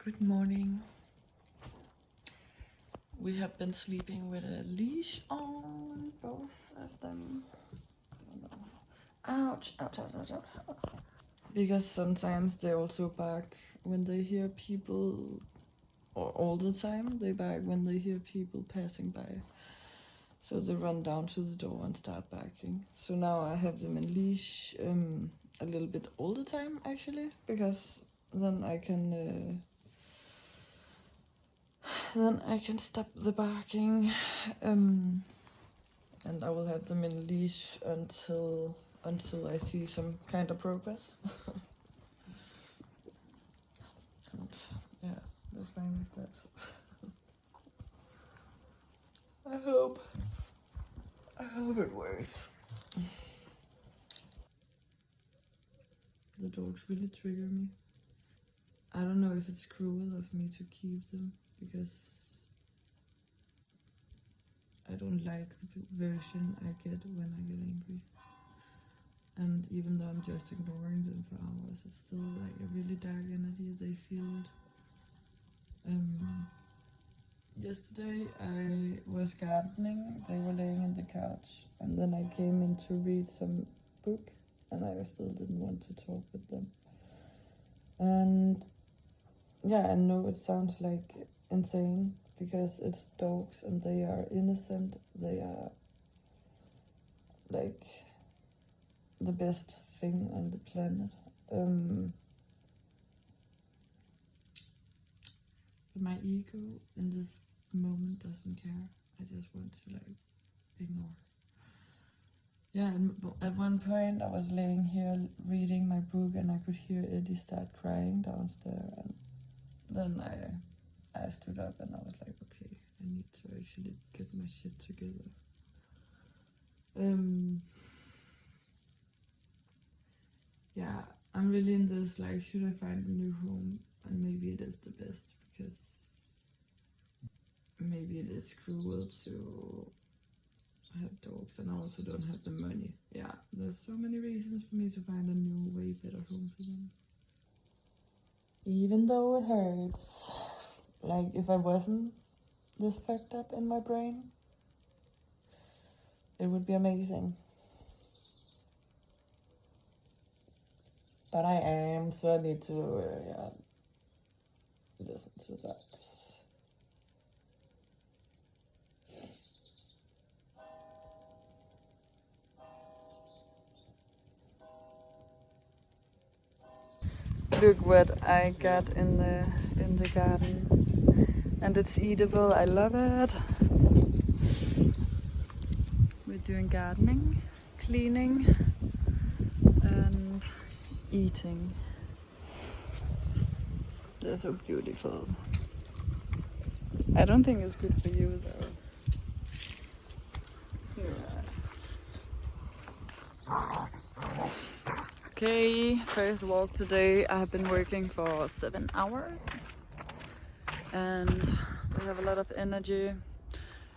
Good morning. We have been sleeping with a leash on, both of them. I don't know. Ouch, ouch, ouch, ouch, ouch. Because sometimes they also bark when they hear people, or all the time they bark when they hear people passing by. So they run down to the door and start barking. So now I have them in leash a little bit all the time actually, because then I can stop the barking, and I will have them in leash until I see some kind of progress. And yeah, they're fine with that. I hope it works. The dogs really trigger me. I don't know if it's cruel of me to keep them, because I don't like the version I get when I get angry. And even though I'm just ignoring them for hours, it's still like a really dark energy. They feel it. Yesterday I was gardening. They were laying in the couch, and then I came in to read some book, and I still didn't want to talk with them. And yeah, I know it sounds like insane, because it's dogs and they are innocent. They are like the best thing on the planet. But my ego in this moment doesn't care. I just want to like ignore. Yeah, and at one point I was laying here reading my book, and I could hear Eddie start crying downstairs, and then I stood up and I was like, okay, I need to actually get my shit together. Yeah, I'm really in this, like, should I find a new home? And maybe it is the best, because maybe it is cruel to have dogs, and I also don't have the money. Yeah, there's so many reasons for me to find a new, way better home for them. Even though it hurts, like if I wasn't this fucked up in my brain, it would be amazing. But I am, so I need to listen to that. Look what I got in the garden, and it's eatable. I love it. We're doing gardening, cleaning, and eating. They're so beautiful. I don't think it's good for you though. Yeah. Okay, first walk today. I have been working for 7 hours, and they have a lot of energy.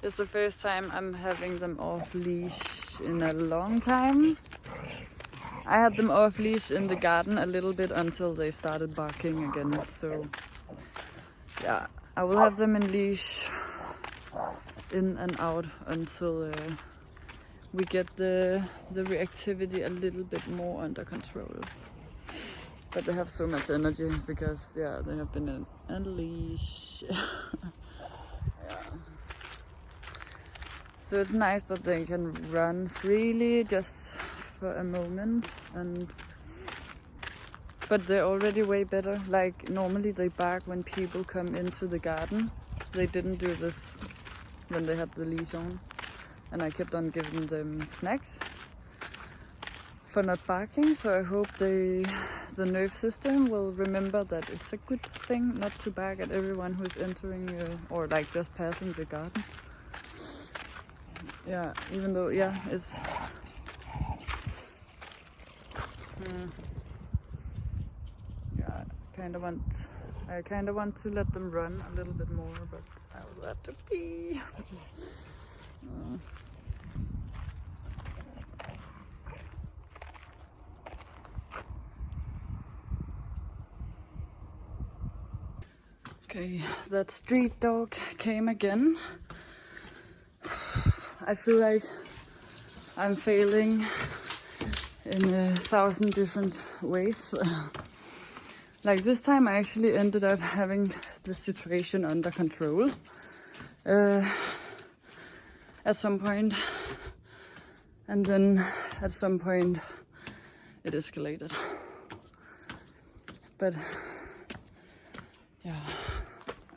It's the first time I'm having them off leash in a long time. I had them off leash in the garden a little bit until they started barking again. So yeah, I will have them in leash in and out until we get the reactivity a little bit more under control. But they have so much energy because yeah, they have been in leash. Yeah. So it's nice that they can run freely just for a moment, but they're already way better. Like normally they bark when people come into the garden. They didn't do this when they had the leash on, and I kept on giving them snacks for not barking. So I hope the nerve system will remember that it's a good thing not to bark at everyone who's entering or like just passing the garden. Yeah, even though it's yeah, I kind of want to let them run a little bit more, but I also have to pee. Okay, that street dog came again. I feel like I'm failing in 1,000 different ways. Like this time I actually ended up having the situation under control at some point, and then at some point it escalated. But yeah,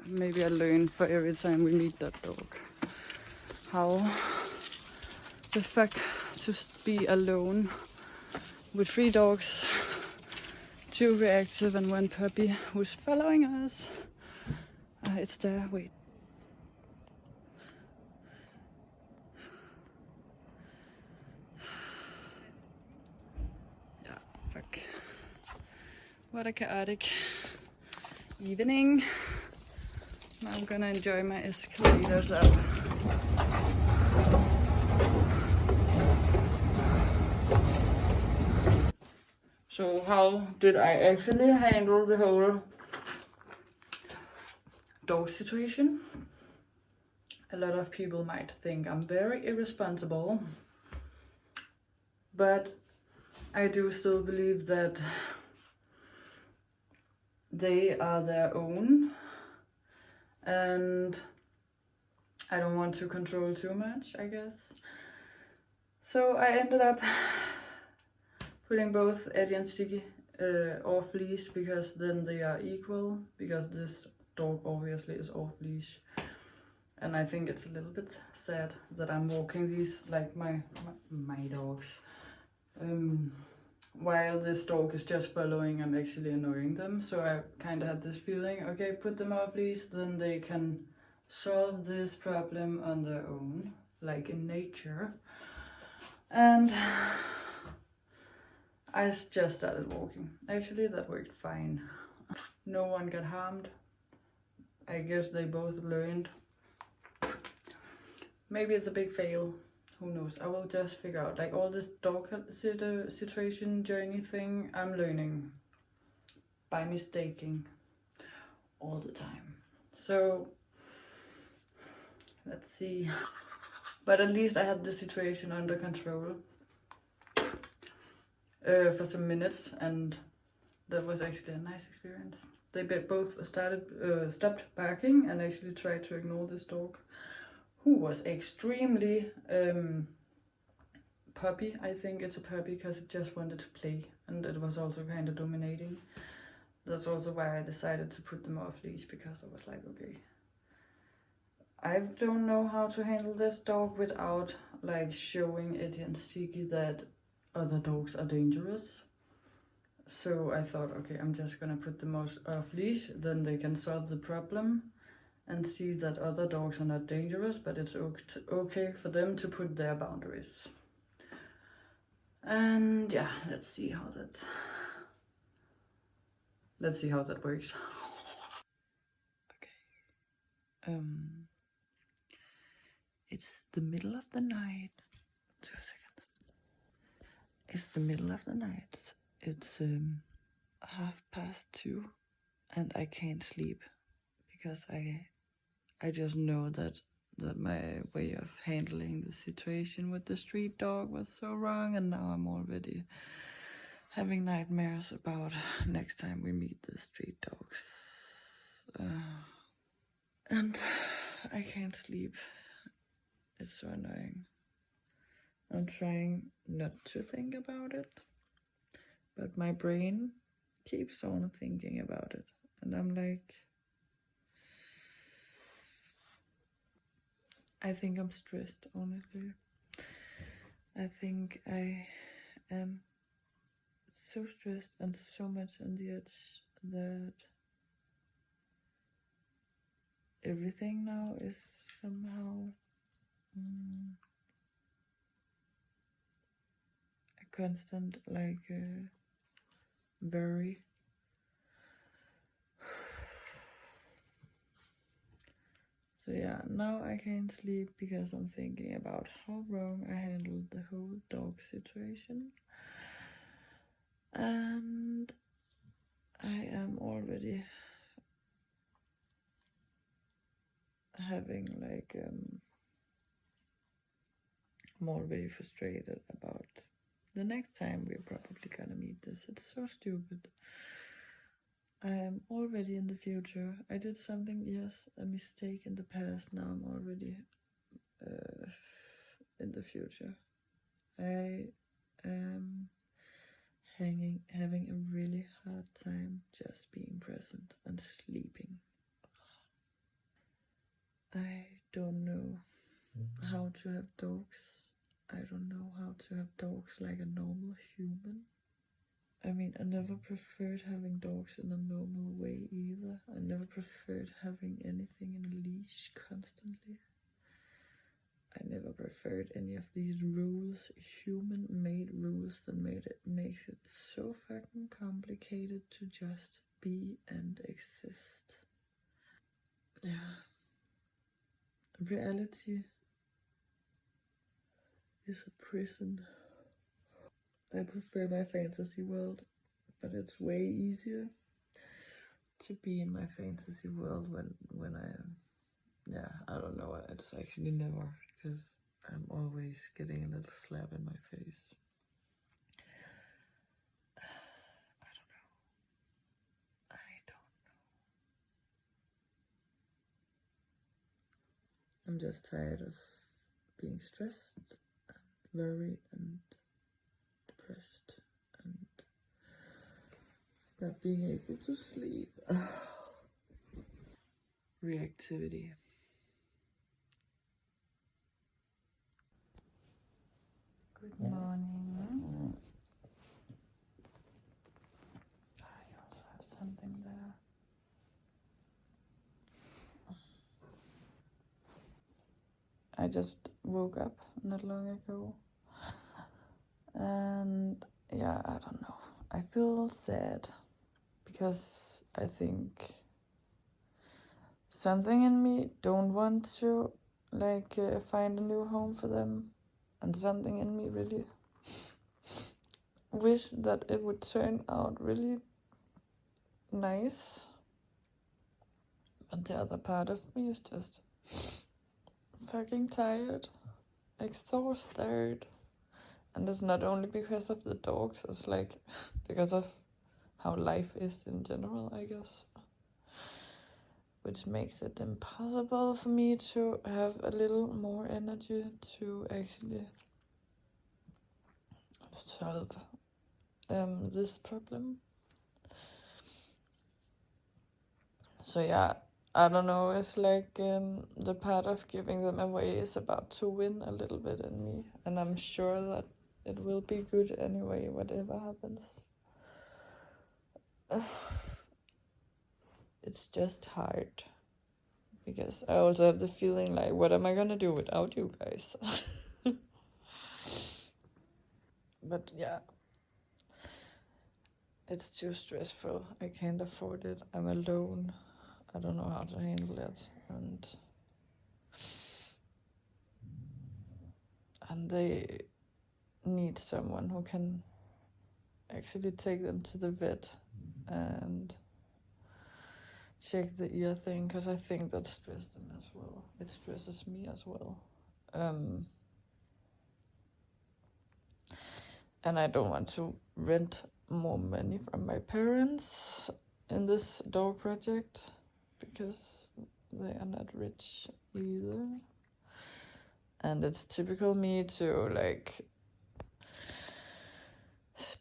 maybe I learn for every time we meet that dog how the fuck to be alone with 3 dogs, 2 reactive and 1 puppy who's following us. It's there, wait. Yeah, fuck. What a chaotic evening. Now I'm gonna enjoy my escalators up. So how did I actually handle the whole dog situation? A lot of people might think I'm very irresponsible, but I do still believe that they are their own, and I don't want to control too much, I guess. So I ended up putting both Eddie and Sticky off leash, because then they are equal, because this dog obviously is off leash. And I think it's a little bit sad that I'm walking these like my dogs. While this dog is just following, I'm actually annoying them. So I kind of had this feeling, okay, put them off leash, then they can solve this problem on their own, like in nature. And I just started walking. Actually, that worked fine. No one got harmed. I guess they both learned. Maybe it's a big fail. Who knows? I will just figure out. Like all this dog situation journey thing, I'm learning by mistaking all the time. So let's see. But at least I had the situation under control for some minutes, and that was actually a nice experience. They both stopped barking and actually tried to ignore this dog, who was extremely puppy. I think it's a puppy because it just wanted to play, and it was also kind of dominating. That's also why I decided to put them off leash, because I was like, okay, I don't know how to handle this dog without like showing Eddie and Sticky that other dogs are dangerous. So I thought, okay, I'm just gonna put them off leash, then they can solve the problem and see that other dogs are not dangerous, but it's okay for them to put their boundaries. And yeah, let's see how that works. Okay. It's the middle of the night. 2 seconds. It's the middle of the night. It's 2:30, and I can't sleep because I just know that my way of handling the situation with the street dog was so wrong, and now I'm already having nightmares about next time we meet the street dogs. And I can't sleep. It's so annoying. I'm trying not to think about it, but my brain keeps on thinking about it, and I'm like, I think I'm stressed, honestly. I think I am so stressed and so much on the edge that everything now is somehow a constant, like, very. So yeah, now I can't sleep because I'm thinking about how wrong I handled the whole dog situation. And I am already having like I'm already frustrated about the next time we're probably gonna meet this. It's so stupid. I am already in the future. I did something, yes, a mistake in the past. Now I'm already in the future. I am having a really hard time just being present and sleeping. I don't know how to have dogs. I don't know how to have dogs like a normal human. I mean, I never preferred having dogs in a normal way either. I never preferred having anything in a leash constantly. I never preferred any of these rules, human-made rules that makes it so fucking complicated to just be and exist. Yeah. Reality is a prison. I prefer my fantasy world, but it's way easier to be in my fantasy world when I am. Yeah, I don't know. It's actually never, because I'm always getting a little slap in my face. I don't know. I'm just tired of being stressed and worried and depressed and not being able to sleep. Reactivity. Good morning. I also have something there. I just woke up not long ago. And yeah, I don't know. I feel sad because I think something in me don't want to find a new home for them, and something in me really wish that it would turn out really nice, but the other part of me is just fucking tired, exhausted, and it's not only because of the dogs, it's like because of how life is in general, I guess, which makes it impossible for me to have a little more energy to actually solve this problem. So yeah, I don't know, it's like the part of giving them away is about to win a little bit in me, and I'm sure that it will be good anyway, whatever happens. It's just hard, because I also have the feeling like, what am I gonna do without you guys? But yeah, it's too stressful. I can't afford it. I'm alone. I don't know how to handle it, and they need someone who can actually take them to the vet and check the ear thing, because I think that stressed them as well. It stresses me as well. And I don't want to rent more money from my parents in this dog project, because they are not rich either. And it's typical me to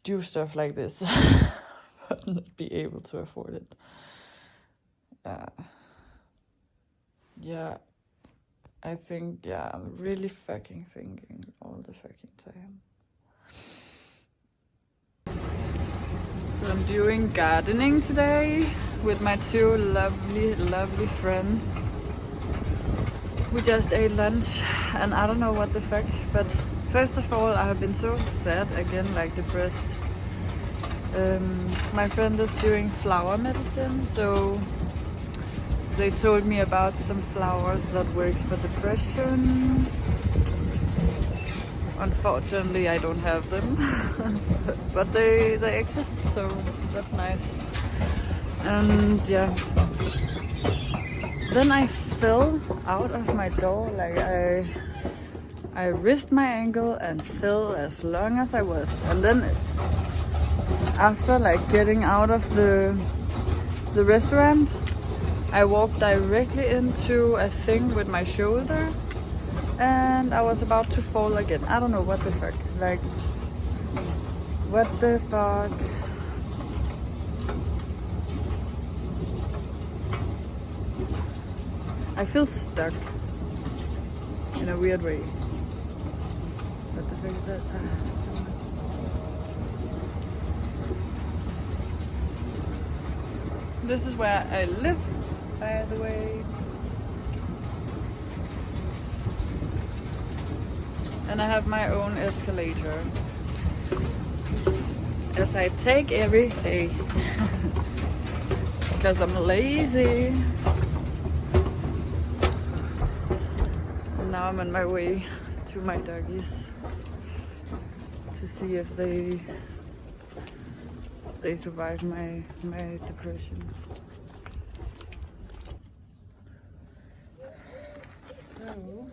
do stuff like this but not be able to afford it. Yeah, I think, I'm really fucking thinking all the fucking time. So I'm doing gardening today with my two lovely friends. We just ate lunch and I don't know what the fuck, but first of all, I have been so sad again, depressed. My friend is doing flower medicine, so they told me about some flowers that works for depression. Unfortunately, I don't have them, but they exist, so that's nice. And yeah, then I fell out of my door. Like I risked my ankle and fell as long as I was. And then after like getting out of the restaurant, I walked directly into a thing with my shoulder and I was about to fall again. I don't know what the fuck. Like, what the fuck? I feel stuck in a weird way. What the fuck is that? Someone. This is where I live, by the way. And I have my own escalator. As I take every day. Because I'm lazy. And now I'm on my way to my doggies to see if they survive my depression. So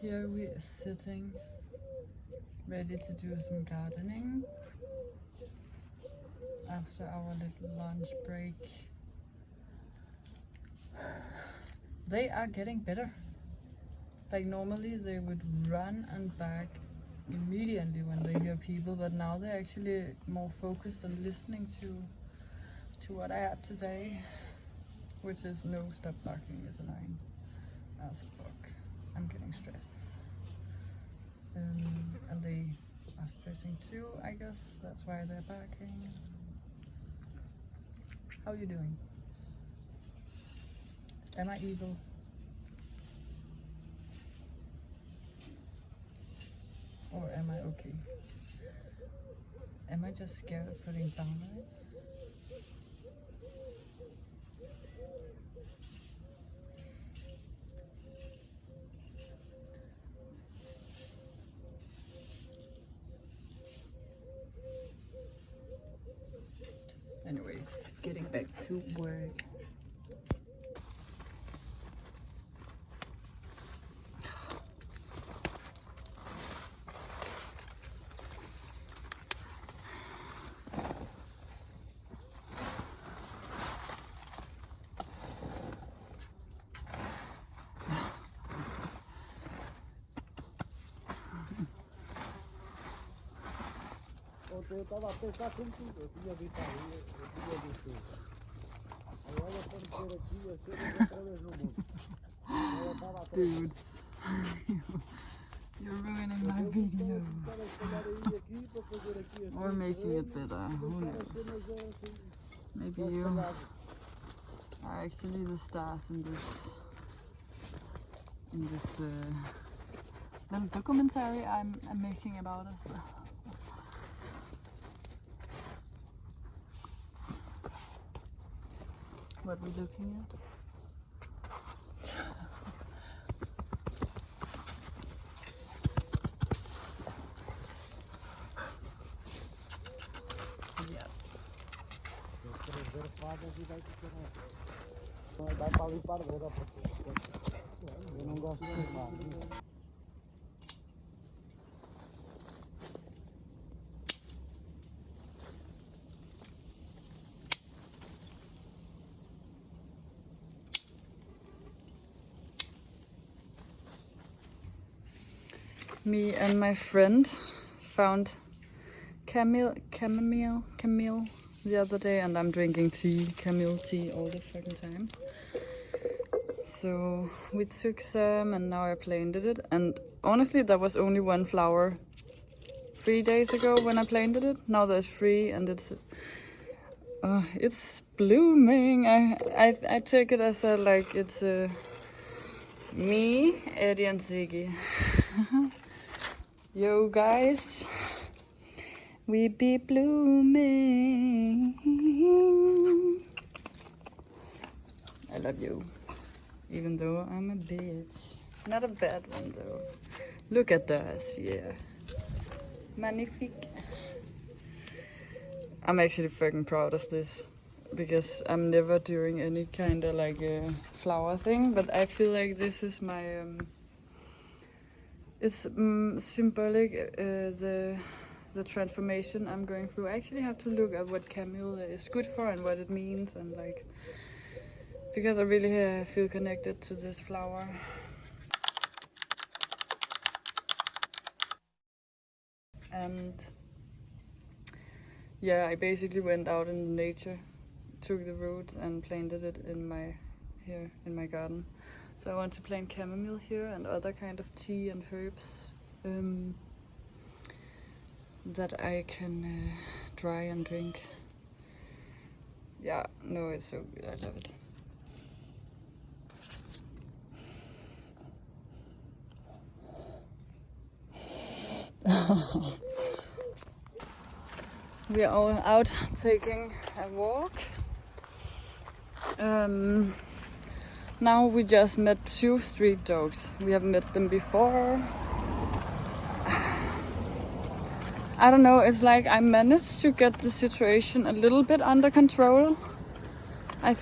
here we are sitting, ready to do some gardening after our little lunch break. They are getting better. Like normally they would run and back immediately when they hear people, but now they're actually more focused on listening to what I have to say, which is no, stop barking is annoying as fuck. I'm getting stressed. And they are stressing too, I guess. That's why they're barking. How are you doing? Am I evil? Or am I okay? Am I just scared of putting boundaries? Anyways, getting back to work. Eu estava a pensar contigo, eu tinha visto aí, eu tinha visto. Agora quando for aqui, eu chego outra vez no mundo. Eu estava a Dudes, you're ruining my video. Or making it better, who knows? Maybe you are actually the stars in this little documentary I'm making about us. What we're looking at. Dá para limpar, vou dar para eu não gosto de limpar. Me and my friend found chamomile the other day, and I'm drinking chamomile tea all the fucking time. So we took some and now I planted it, and honestly there was only one flower 3 days ago when I planted it. Now there's 3 and it's blooming. I take it as a, like, it's me, Eddie and Ziggy. Yo guys, we be blooming. I love you, even though I'm a bitch. Not a bad one though. Look at us, yeah. Magnifique. I'm actually fucking proud of this. because I'm never doing any kind of like a flower thing, but I feel like this is my it's symbolic, the transformation I'm going through. I actually have to look at what camel is good for and what it means, and like, because I really feel connected to this flower. And yeah, I basically went out in nature, took the roots and planted it in my garden. So I want to plant chamomile here and other kind of tea and herbs that I can dry and drink. Yeah, no, it's so good. I love it. We are all out taking a walk. Now we just met 2 street dogs. We have met them before. I don't know, it's like I managed to get the situation a little bit under control. I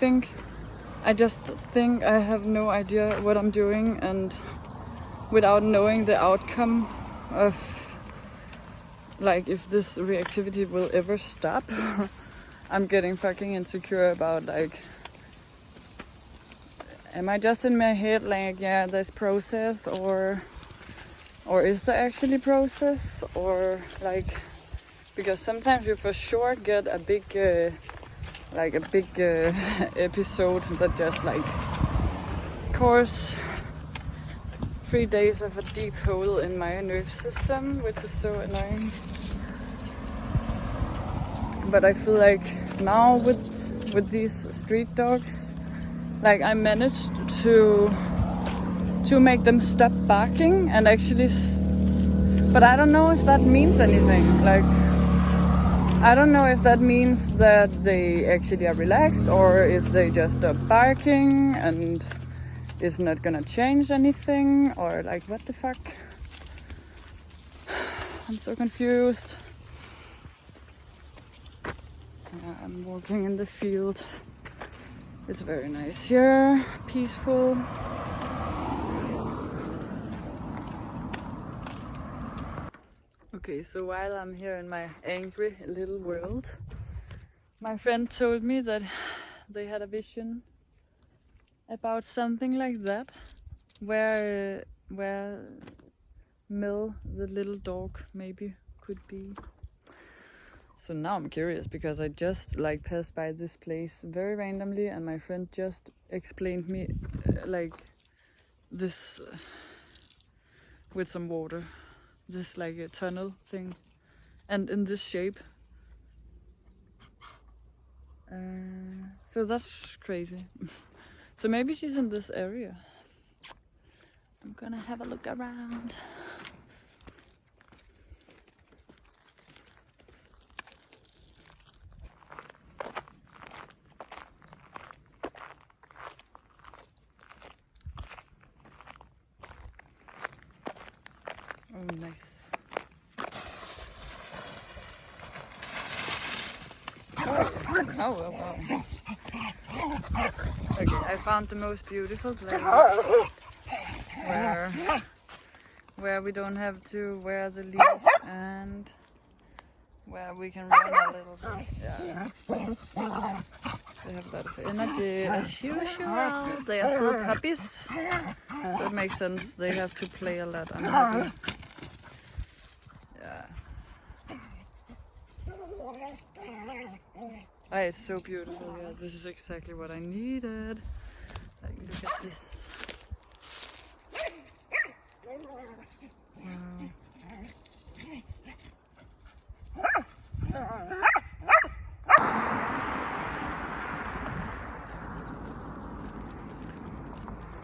just think I have no idea what I'm doing, and without knowing the outcome of like if this reactivity will ever stop, I'm getting fucking insecure about like, am I just in my head like, yeah, there's process, or is there actually process, or like, because sometimes you for sure get a big episode that just like cause 3 days of a deep hole in my nerve system, which is so annoying. But I feel like now with these street dogs, like I managed to make them stop barking and actually, but I don't know if that means anything. Like, I don't know if that means that they actually are relaxed, or if they just stop barking and it's not gonna change anything, or like, what the fuck? I'm so confused. I'm walking in the field. It's very nice here, peaceful. Okay, so while I'm here in my angry little world, my friend told me that they had a vision about something like that, where Mill, the little dog, maybe could be. So now I'm curious, because I just like passed by this place very randomly, and my friend just explained me like this with some water, this like a tunnel thing, and in this shape. So that's crazy. So maybe she's in this area. I'm gonna have a look around. Oh, nice. Oh, wow. Okay, I found the most beautiful place where we don't have to wear the leash and where we can run a little bit. Yeah. They have a lot of energy as usual. They are still puppies, so it makes sense. They have to play a lot. I'm happy. Yeah. Oh, it's so beautiful. Yeah, this is exactly what I needed. Like, look at this. Wow.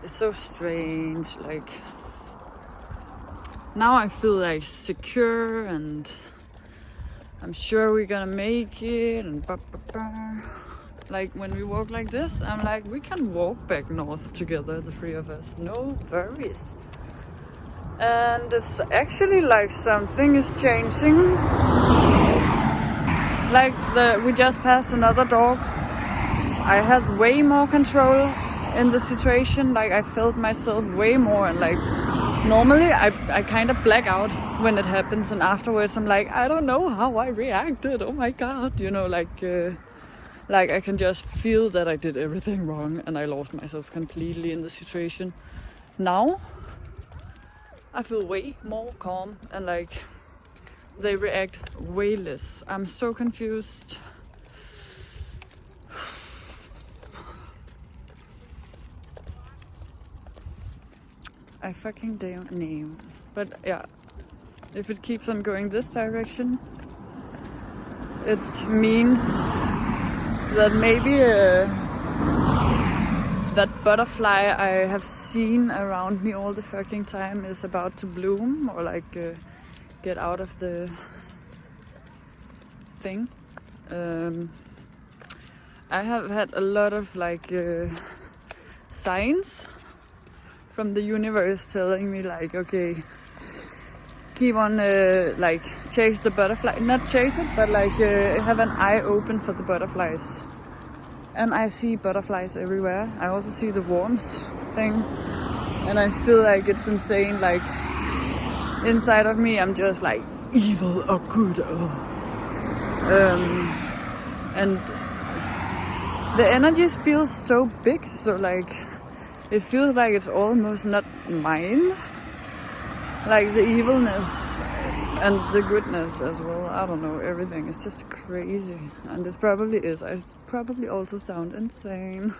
It's so strange. Like, now I feel like secure, and I'm sure we're gonna make it, and like when we walk like this, I'm like, we can walk back north together, the 3 of us, no worries. And it's actually like something is changing. Like we just passed another dog I had way more control in the situation. Like I felt myself way more, and like normally I kind of black out when it happens, and afterwards I'm like, I don't know how I reacted. Oh my god, you know, like I can just feel that I did everything wrong and I lost myself completely in the situation. Now I feel way more calm, and like they react way less. I'm so confused. I fucking don't know. But yeah, if it keeps on going this direction, it means that maybe that butterfly I have seen around me all the fucking time is about to bloom, or like get out of the thing. I have had a lot of like signs from the universe telling me like, okay, keep on like chase the butterfly, not chase it, but like have an eye open for the butterflies. And I see butterflies everywhere. I also see the worms thing, and I feel like it's insane. Like inside of me I'm just like evil or good, and the energies feel so big, so like it feels like it's almost not mine, like the evilness and the goodness as well. I don't know, everything is just crazy, and this probably is. I probably also sound insane.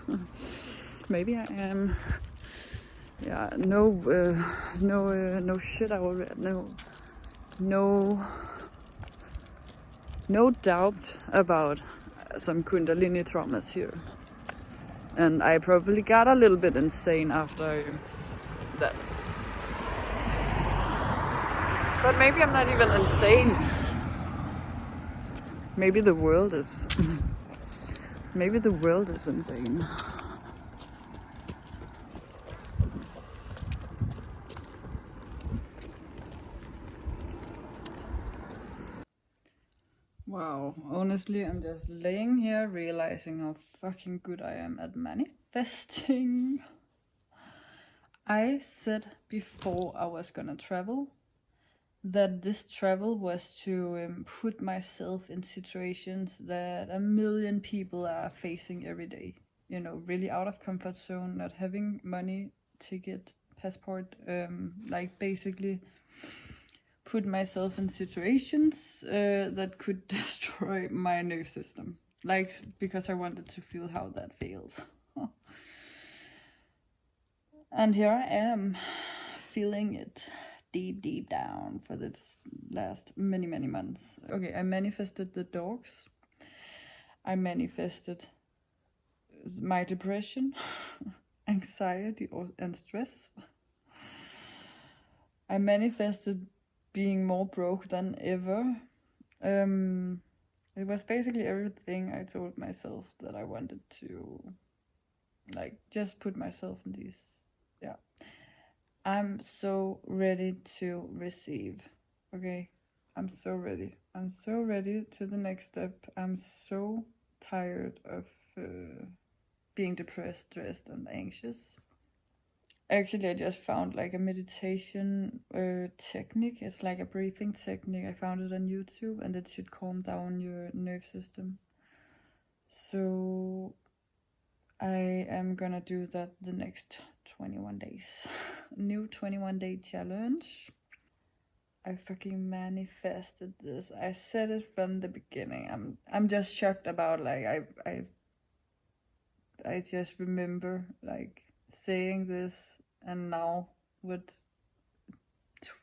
Maybe I am. Yeah, no shit I will read. No doubt about some Kundalini traumas here. And I probably got a little bit insane after that. But maybe I'm not even insane. Maybe the world is. Maybe the world is insane. Wow, honestly, I'm just laying here realizing how fucking good I am at manifesting. I said before I was gonna travel that this travel was to put myself in situations that a million people are facing every day. You know, really out of comfort zone, not having money, ticket, passport, like basically put myself in situations that could destroy my nervous system. Like, because I wanted to feel how that feels. And here I am, feeling it deep down for this last many months. Okay, I manifested the dogs. I manifested my depression, anxiety and stress. I manifested being more broke than ever. It was basically everything I told myself that I wanted to, like, just put myself in these. Yeah. I'm so ready to receive. Okay, I'm so ready. I'm so ready to the next step. I'm so tired of being depressed, stressed, and anxious. Actually, I just found like a meditation technique. It's like a breathing technique. I found it on YouTube, and it should calm down your nerve system. So I am gonna do that the next 21 days. New 21-day challenge. I fucking manifested this. I said it from the beginning. I'm just shocked about like I just remember like saying this, and now with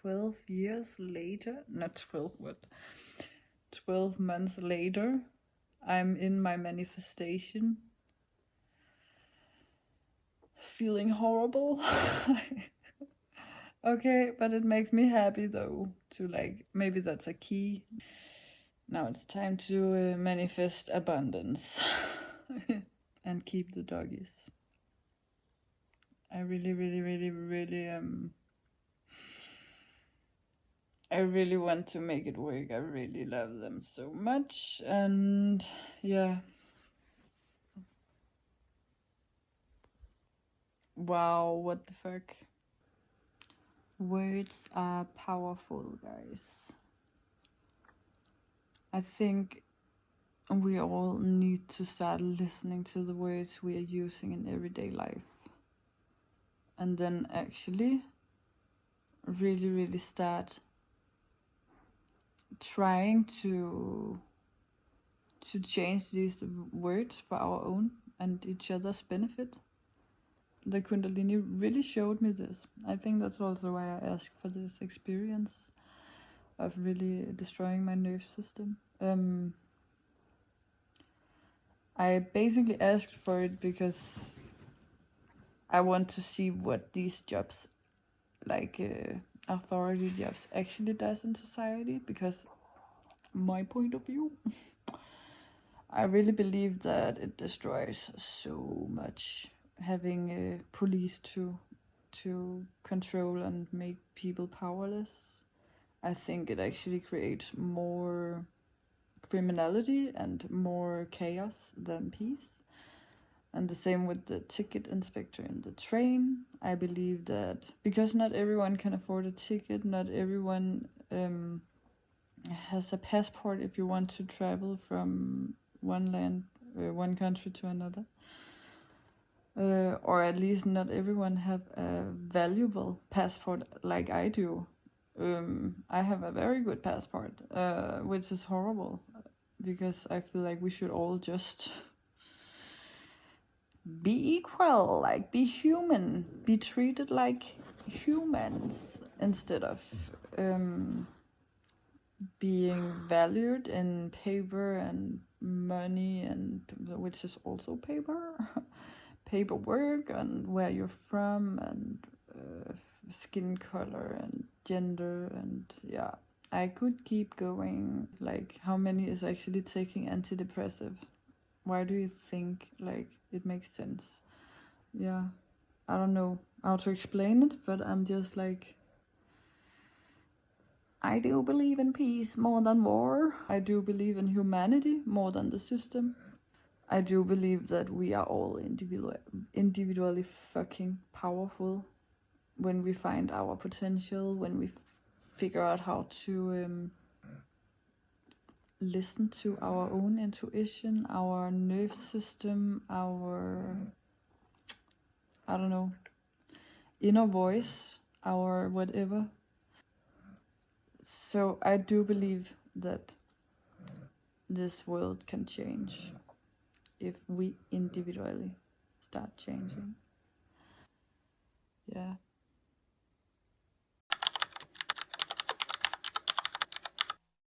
12 years later, not 12, what, 12 months later, I'm in my manifestation, feeling horrible. Okay, but it makes me happy though, to like, maybe that's a key. Now it's time to manifest abundance and keep the doggies. I really I really want to make it work. I really love them so much, and yeah, Wow, what the fuck? Words are powerful, guys. I think we all need to start listening to the words we are using in everyday life. And then actually really start trying to change these words for our own and each other's benefit. The Kundalini really showed me this. I think that's also why I asked for this experience of really destroying my nerve system. I basically asked for it because I want to see what these jobs, like authority jobs, actually does in society, because my point of view, I really believe that it destroys so much, having police to control and make people powerless. I think it actually creates more criminality and more chaos than peace. And the same with the ticket inspector in the train. I believe that because not everyone can afford a ticket, not everyone has a passport if you want to travel from one country to another. Or at least not everyone have a valuable passport like I do. I have a very good passport, which is horrible, because I feel like we should all just be equal, like be human, be treated like humans instead of being valued in paper and money, and which is also paperwork, and where you're from, and skin color and gender, and yeah, I could keep going. Like, how many is actually taking antidepressive? Why do you think like it makes sense? Yeah, I don't know how to explain it, but I'm just like, I do believe in peace more than war. I do believe in humanity more than the system. I do believe that we are all individually fucking powerful when we find our potential, when we figure out how to listen to our own intuition, our nerve system, our, I don't know, inner voice, our whatever. So I do believe that this world can change if we individually start changing. Yeah.